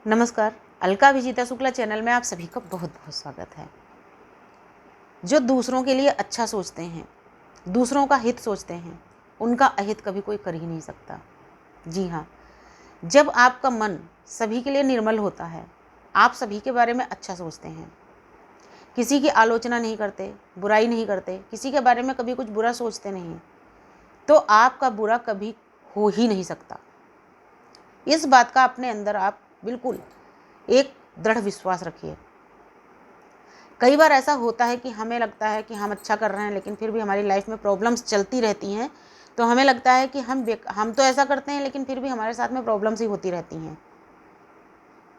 नमस्कार। अलका विजेता शुक्ला चैनल में आप सभी का बहुत बहुत स्वागत है। जो दूसरों के लिए अच्छा सोचते हैं, दूसरों का हित सोचते हैं, उनका अहित कभी कोई कर ही नहीं सकता। जी हाँ, जब आपका मन सभी के लिए निर्मल होता है, आप सभी के बारे में अच्छा सोचते हैं, किसी की आलोचना नहीं करते, बुराई नहीं करते, किसी के बारे में कभी कुछ बुरा सोचते नहीं, तो आपका बुरा कभी हो ही नहीं सकता। इस बात का अपने अंदर आप बिल्कुल एक दृढ़ विश्वास रखिए। कई बार ऐसा होता है कि हमें लगता है कि हम अच्छा कर रहे हैं, लेकिन फिर भी हमारी लाइफ में प्रॉब्लम्स चलती रहती हैं, तो हमें लगता है कि हम तो ऐसा करते हैं, लेकिन फिर भी हमारे साथ में प्रॉब्लम्स ही होती रहती हैं।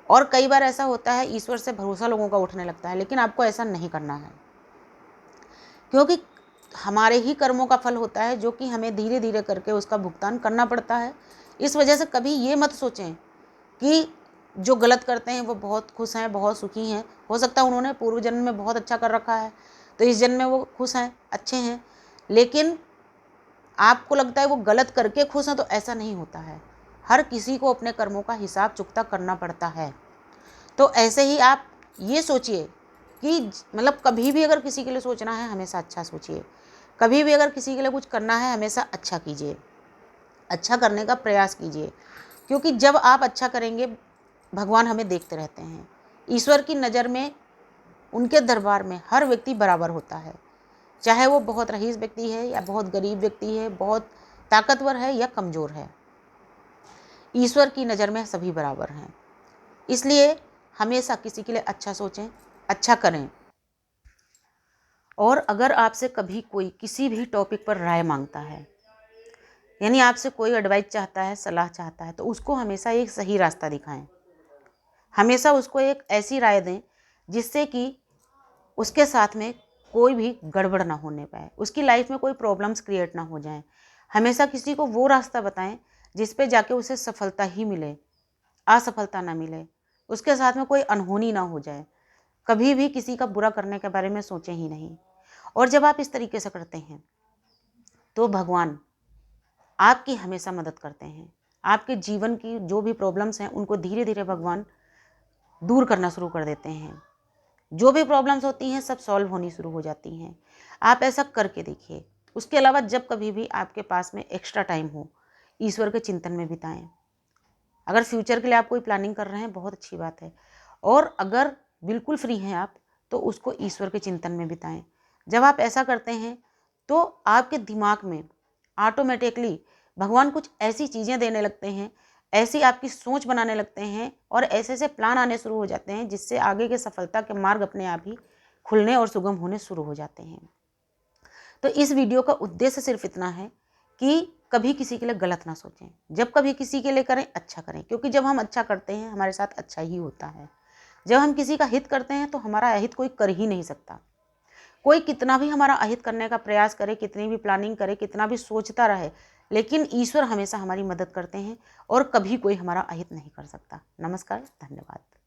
और कई बार ऐसा होता है, ईश्वर से भरोसा लोगों का उठने लगता है, लेकिन आपको ऐसा नहीं करना है, क्योंकि हमारे ही कर्मों का फल होता है, जो कि हमें धीरे धीरे करके उसका भुगतान करना पड़ता है। इस वजह से कभी ये मत सोचें कि जो गलत करते हैं वो बहुत खुश हैं, बहुत सुखी हैं। हो सकता है उन्होंने पूर्व जन्म में बहुत अच्छा कर रखा है, तो इस जन्म में वो खुश हैं, अच्छे हैं, लेकिन आपको लगता है वो गलत करके खुश हैं, तो ऐसा नहीं होता है। हर किसी को अपने कर्मों का हिसाब चुकता करना पड़ता है। तो ऐसे ही आप ये सोचिए कि मतलब कभी भी अगर किसी के लिए सोचना है, हमेशा अच्छा सोचिए। कभी भी अगर किसी के लिए कुछ करना है, हमेशा अच्छा कीजिए, अच्छा करने का प्रयास कीजिए, क्योंकि जब आप अच्छा करेंगे, भगवान हमें देखते रहते हैं। ईश्वर की नज़र में, उनके दरबार में हर व्यक्ति बराबर होता है, चाहे वो बहुत रईस व्यक्ति है या बहुत गरीब व्यक्ति है, बहुत ताकतवर है या कमज़ोर है। ईश्वर की नज़र में सभी बराबर हैं। इसलिए हमेशा किसी के लिए अच्छा सोचें, अच्छा करें। और अगर आपसे कभी कोई किसी भी टॉपिक पर राय मांगता है, यानी आपसे कोई एडवाइस चाहता है, सलाह चाहता है, तो उसको हमेशा एक सही रास्ता दिखाएं। हमेशा उसको एक ऐसी राय दें जिससे कि उसके साथ में कोई भी गड़बड़ ना होने पाए, उसकी लाइफ में कोई प्रॉब्लम्स क्रिएट ना हो जाएं। हमेशा किसी को वो रास्ता बताएं जिस पे जाके उसे सफलता ही मिले, असफलता ना मिले, उसके साथ में कोई अनहोनी ना हो जाए। कभी भी किसी का बुरा करने के बारे में सोचें ही नहीं। और जब आप इस तरीके से करते हैं, तो भगवान आपकी हमेशा मदद करते हैं। आपके जीवन की जो भी प्रॉब्लम्स हैं, उनको धीरे धीरे भगवान दूर करना शुरू कर देते हैं। जो भी प्रॉब्लम्स होती हैं, सब सॉल्व होनी शुरू हो जाती हैं। आप ऐसा करके देखिए। उसके अलावा जब कभी भी आपके पास में एक्स्ट्रा टाइम हो, ईश्वर के चिंतन में बिताएं। अगर फ्यूचर के लिए आप कोई प्लानिंग कर रहे हैं, बहुत अच्छी बात है। और अगर बिल्कुल फ्री हैं आप, तो उसको ईश्वर के चिंतन में बिताएं। जब आप ऐसा करते हैं, तो आपके दिमाग में ऑटोमेटिकली भगवान कुछ ऐसी चीज़ें देने लगते हैं, ऐसी आपकी सोच बनाने लगते हैं, और ऐसे ऐसे प्लान आने शुरू हो जाते हैं, जिससे आगे के सफलता के मार्ग अपने आप ही खुलने और सुगम होने शुरू हो जाते हैं। तो इस वीडियो का उद्देश्य सिर्फ इतना है कि कभी किसी के लिए गलत ना सोचें। जब कभी किसी के लिए करें, अच्छा करें, क्योंकि जब हम अच्छा करते हैं, हमारे साथ अच्छा ही होता है। जब हम किसी का हित करते हैं, तो हमारा अहित कोई कर ही नहीं सकता। कोई कितना भी हमारा अहित करने का प्रयास करे, कितनी भी प्लानिंग करे, कितना भी सोचता रहे, लेकिन ईश्वर हमेशा हमारी मदद करते हैं, और कभी कोई हमारा अहित नहीं कर सकता। नमस्कार, धन्यवाद।